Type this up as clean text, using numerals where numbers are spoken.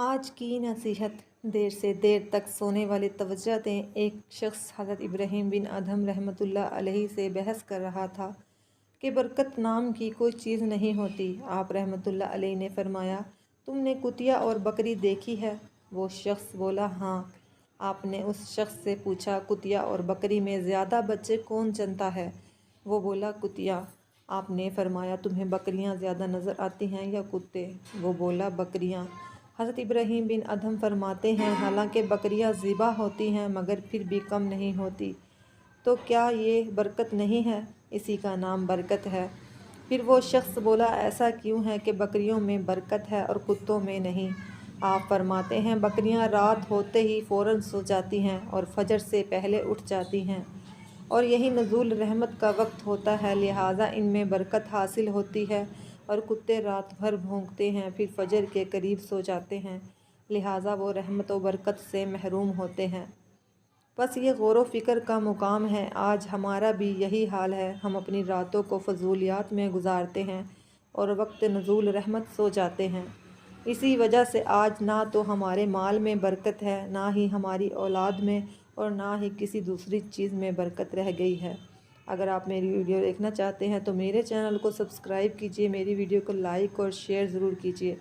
آج کی نصیحت دیر سے دیر تک سونے والے توجہ دیں۔ ایک شخص حضرت ابراہیم بن ادھم رحمۃ اللہ علیہ سے بحث کر رہا تھا کہ برکت نام کی کوئی چیز نہیں ہوتی۔ آپ رحمۃ اللہ علیہ نے فرمایا، تم نے کتیا اور بکری دیکھی ہے؟ وہ شخص بولا، ہاں۔ آپ نے اس شخص سے پوچھا، کتیا اور بکری میں زیادہ بچے کون جنتا ہے؟ وہ بولا، کتیا۔ آپ نے فرمایا، تمہیں بکریاں زیادہ نظر آتی ہیں یا کتے؟ وہ بولا، بکریاں۔ حضرت ابراہیم بن ادھم فرماتے ہیں، حالانکہ بکریاں ذبح ہوتی ہیں مگر پھر بھی کم نہیں ہوتی، تو کیا یہ برکت نہیں ہے؟ اسی کا نام برکت ہے۔ پھر وہ شخص بولا، ایسا کیوں ہے کہ بکریوں میں برکت ہے اور کتوں میں نہیں؟ آپ فرماتے ہیں، بکریاں رات ہوتے ہی فوراً سو جاتی ہیں اور فجر سے پہلے اٹھ جاتی ہیں، اور یہی نزول رحمت کا وقت ہوتا ہے، لہٰذا ان میں برکت حاصل ہوتی ہے، اور کتے رات بھر بھونکتے ہیں پھر فجر کے قریب سو جاتے ہیں، لہٰذا وہ رحمت و برکت سے محروم ہوتے ہیں۔ بس یہ غور و فکر کا مقام ہے۔ آج ہمارا بھی یہی حال ہے۔ ہم اپنی راتوں کو فضولیات میں گزارتے ہیں اور وقت نزول رحمت سو جاتے ہیں۔ اسی وجہ سے آج نہ تو ہمارے مال میں برکت ہے، نہ ہی ہماری اولاد میں، اور نہ ہی کسی دوسری چیز میں برکت رہ گئی ہے۔ اگر آپ میری ویڈیو دیکھنا چاہتے ہیں تو میرے چینل کو سبسکرائب کیجیے، میری ویڈیو کو لائک اور شیئر ضرور کیجیے۔